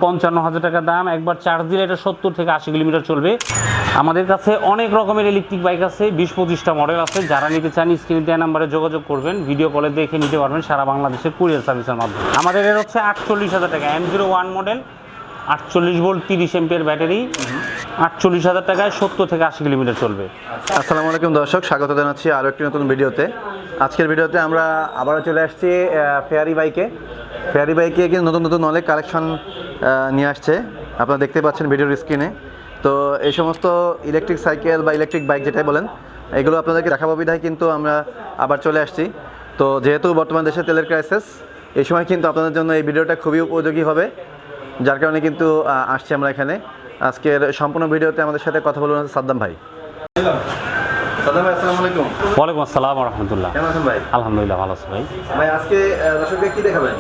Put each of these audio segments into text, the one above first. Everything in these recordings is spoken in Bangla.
55,000 টাকা দাম। একবার চার্জ দিলে এটা 70 থেকে 80 কিলোমিটার চলবে। আমাদের কাছে অনেক রকমের ইলেকট্রিক বাইক আছে, 20-25টা মডেল আছে। যারা নিতে চান স্ক্রিনে দেওয়া নাম্বারে যোগাযোগ করবেন, ভিডিও কলে দেখে নিতে পারবেন সারা বাংলাদেশে কুরিয়ার সার্ভিসের মাধ্যমে। আমাদের এর হচ্ছে 48,000 টাকা M01 model, 48 volt 30 ampere battery, 48,000 টাকায় 70 থেকে 80 কিলোমিটার চলবে। আসসালামু আলাইকুম দর্শক, স্বাগত জানাচ্ছি আরও একটি নতুন ভিডিওতে। আজকের ভিডিওতে আমরা আবারও চলে আসছি ফেয়ারি বাইকে কিন্তু নতুন নতুন অনেক কালেকশন নিয়ে আসছে, আপনারা দেখতে পাচ্ছেন ভিডিওর স্ক্রিনে। তো এই সমস্ত ইলেকট্রিক সাইকেল বা ইলেকট্রিক বাইক যেটাই বলেন, এগুলো আপনাদেরকে দেখাবো বিধায় কিন্তু আমরা আবার চলে আসছি। তো যেহেতু বর্তমান দেশে তেলের ক্রাইসিস, এই সময় কিন্তু আপনাদের জন্য এই ভিডিওটা খুবই উপযোগী হবে, যার কারণে কিন্তু আসছি আমরা এখানে। আজকের সম্পূর্ণ ভিডিওতে আমাদের সাথে কথা বলবেন সাদ্দাম ভাই। সাদ্দাম ভাই, আসসালামু আলাইকুম। ওয়ালাইকুম আসসালাম ওয়া রাহমাতুল্লাহ। কেমন আছেন ভাই? আলহামদুলিল্লাহ, ভালো আছি ভাই। ভাই আজকে দর্শকদের কি দেখাবেন?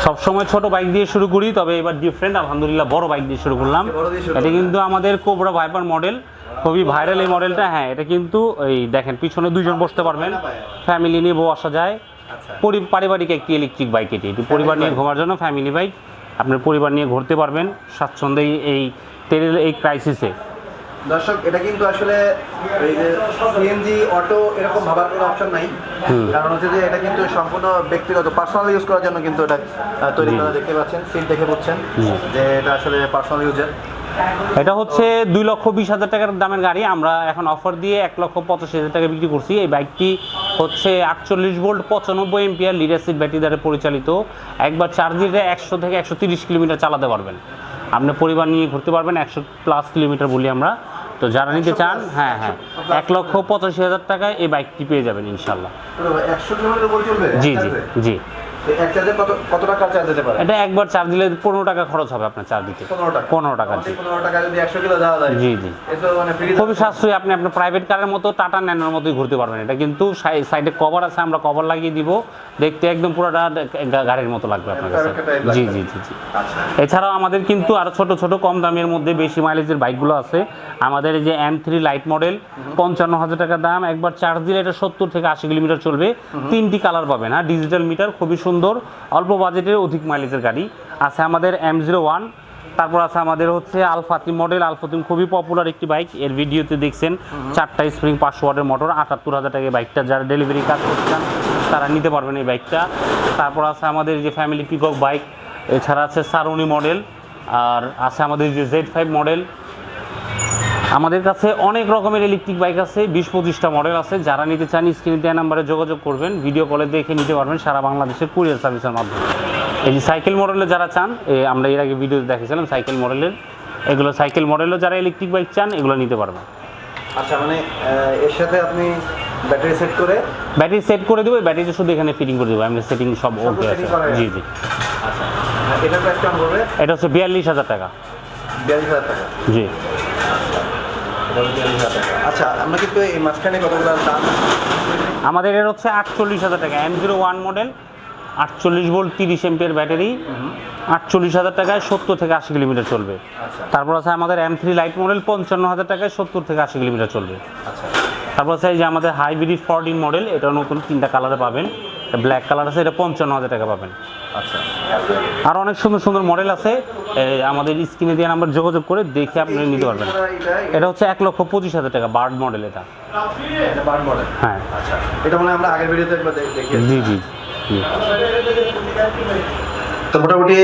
সবসময় ছোট বাইক দিয়ে শুরু করি, তবে এবার ডিফারেন্ট, আলহামদুলিল্লাহ বড় বাইক দিয়ে শুরু করলাম। এটা কিন্তু আমাদের কোবরা ভাইপার মডেল, খুবই ভাইরাল এই মডেলটা। হ্যাঁ, এটা কিন্তু এই দেখেন পিছনে দুইজন বসতে পারবেন, ফ্যামিলি নিয়ে বসা যায়। পারিবারিক একটি ইলেকট্রিক বাইক, এটি পরিবার নিয়ে ঘোরার জন্য ফ্যামিলি বাইক। আপনার পরিবার নিয়ে ঘুরতে পারবেন স্বাচ্ছন্দ্যে এই তেলের এই ক্রাইসিসে। দর্শক, এটা কিন্তু আসলে এই যে সিএনজি অটো এরকম ভাবার কোনো অপশন নাই, কারণ হচ্ছে যে এটা কিন্তু সম্পূর্ণ ব্যক্তিগত পার্সোনাল ইউজ করার জন্য কিন্তু এটা তৈরি করা। দেখতে পাচ্ছেন, সিট দেখে বুঝছেন যে এটা আসলে পার্সোনাল ইউজের। এটা হচ্ছে 2,20,000 টাকার দামের গাড়ি, আমরা এখন অফার দিয়ে 1,85,000 টাকা বিক্রি করছি। এই বাইকটি হচ্ছে 48 volt 95 ampere lead acid battery দ্বারা পরিচালিত। একবার চার্জ দিলে 100 থেকে 130 কিলোমিটার চালাতে পারবেন। আপনি পরিবার নিয়ে ঘুরতে পারবেন, 100+ কিলোমিটার বলি আমরা। তো যারা নিতে চান, হ্যাঁ 1,85,000 টাকায় এই বাইকটি পেয়ে যাবেন ইনশাল্লাহ। 100 কিলোমিটার বলে চলবে? জি জি জি। এক চার্জে কত টাকা চার্জ দিতে পারে? এটা একবার চার্জ দিলে 15 টাকা খরচ হবে আপনার চার্জ দিতে। 15 টাকা। জি 15 টাকা যদি 100 কিলো যাওয়া যায়। জি জি, এটা মানে ফ্রি, খুবই সাশ্রয়ী। আপনি আপনার প্রাইভেট কারের মতো, টাটা ন্যানোর মতোই ঘুরতে পারবেন। এটা কিন্তু সাইডে কভার আছে, আমরা কভার লাগিয়ে দিব, দেখতে একদম পুরোটা গাড়ির মতো লাগবে আপনার কাছে। জি জি জি জি। এছাড়াও আমাদের কিন্তু আরও ছোট ছোট কম দামের মধ্যে বেশি মাইলেজের বাইকগুলো আছে। আমাদের এই যে M3 লাইট মডেল, 55,000 টাকা দাম। একবার চার্জ দিলে এটা 70 থেকে 80 কিলোমিটার চলবে। 3টি কালার পাবেন, হ্যাঁ, ডিজিটাল মিটার, খুবই সুন্দর, অল্প বাজেটের অধিক মাইলেজের গাড়ি আছে। আমাদের M01, তারপর আছে আমাদের হচ্ছে আলফাতিম মডেল। আলফাতিম খুবই পপুলার একটি বাইক, এর ভিডিওতে দেখছেন 4টা স্প্রিং 500 ওয়াটের মোটর, 78,000 টাকা বাইকটা। যারা ডেলিভারি কাজ করছেন তারা নিতে পারবেন এই বাইকটা। তারপর আছে আমাদের যে ফ্যামিলি পিকক বাইক, এছাড়া আছে সারুনি মডেল, আর আছে আমাদের যে Z5 মডেল। আমাদের কাছে অনেক রকমের ইলেকট্রিক বাইক আছে, 20-25টা মডেল আছে। যারা নিতে চান স্ক্রিনে দেওয়া নাম্বারে যোগাযোগ করবেন, ভিডিও কলে দেখে নিতে পারবেন সারা বাংলাদেশে কুরিয়ার সার্ভিসের মাধ্যমে। এই যে সাইকেল মডেলে যারা চান, আমরা এর আগে ভিডিও দেখেছিলাম সাইকেল মডেলের, এগুলো সাইকেল মডেলও যারা ইলেকট্রিক বাইক চান এগুলো নিতে পারবেন। আচ্ছা, মানে এর সাথে আপনি ব্যাটারি সেট করে দেবো, ব্যাটারিটা শুধু এখানে ফিটিং করে দেবো, আমি সেটিং সব ওকে আছে। জি জি। আচ্ছা, এটার প্রাইস কেমন পড়বে? এটা হচ্ছে 42,000 টাকা। 42,000 টাকা? জি। আচ্ছা, আমরা কিন্তু এই মাঝখানে কতগুলো দাম? আমাদের এর হচ্ছে 48,000 টাকা, M01 model, 48 volt 30 ampere battery, 48,000 টাকায় 70 থেকে 80 কিলোমিটার চলবে। তারপর আছে আমাদের M3 লাইট মডেল, 55,000 টাকায় 70 থেকে 80 কিলোমিটার চলবে। তারপর আছে এই যে আমাদের হাইব্রিড 14 মডেল, এটা নতুন 3টা কালারে পাবেন। ব্ল্যাক কালার আছে, এটা 55,000 টাকা পাবেন। আচ্ছা, আর অনেক সুন্দর সুন্দর মডেল আছে, আমাদের স্ক্রিনে দিয়ে নাম্বার যোগাযোগ করে দেখে আপনি নিতে পারবেন। এটা হচ্ছে 1,25,000 টাকা বার্ড মডেল। এটা বার্ড মডেল? হ্যাঁ। আচ্ছা, এটা মানে আমরা আগের ভিডিওতে একবার দেখিয়েছি। জি জি জি। তো মোটামুটি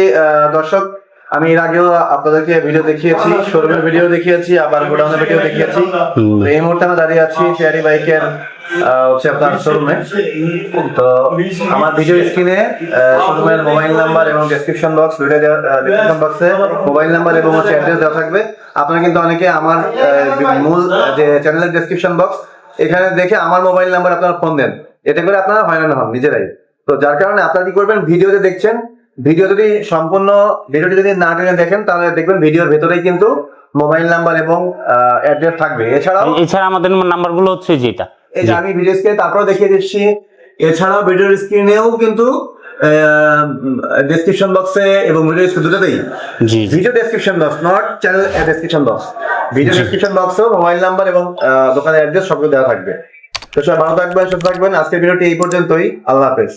দর্শক, আমি এর আগেও আপনাদেরকে ভিডিও দেখিয়েছি, শোরুমের ভিডিও দেখিয়েছি, আবার গোডাউনের ভিডিও দেখিয়েছি। তো এই মুহূর্তে আমরা দাঁড়িয়ে আছি ফেয়ারি বাইকের হচ্ছে আপনার শোরুমে। তো আমার ভিডিও স্ক্রিনে শোরুমের মোবাইল নাম্বার এবং ডেসক্রিপশন বক্স, ডেসক্রিপশন বক্সে মোবাইল নাম্বার এবং হচ্ছে অ্যাড্রেস দেওয়া থাকবে। আপনারা কিন্তু অনেকে আমার মূল যে চ্যানেলের ডেসক্রিপশন বক্স, এখানে দেখে আমার মোবাইল নাম্বার আপনারা ফোন দেন, এতে করে আপনারা হয়রান হন নিজেরাই। তো যার কারণে আপনারা কি করবেন, ভিডিওতে দেখছেন, সম্পূর্ণ ভিডিওটি যদি না টেনে দেখেন তাহলে দেখবেন ভিডিওর ভেতরেই কিন্তু মোবাইল নাম্বার এবং অ্যাড্রেস থাকবে। এছাড়া আমাদের নাম্বারগুলো হচ্ছে যেটা এই যে আমি ভিডিও স্ক্রিনে তারপরে দেখিয়ে দিচ্ছি। এছাড়াও ভিডিওর স্ক্রিনেও কিন্তু ডেসক্রিপশন বক্সে এবং ভিডিও স্ক্রিন দুটোতেই video description box, not channel description box, video description বক্সেও মোবাইল নাম্বার এবং দোকানের অ্যাড্রেস সবগুলো দেওয়া থাকবে। তো সবাই ভালো থাকবেন, সুস্থ থাকবেন। আজকের ভিডিওটি এই পর্যন্তই। আল্লাহ হাফেজ।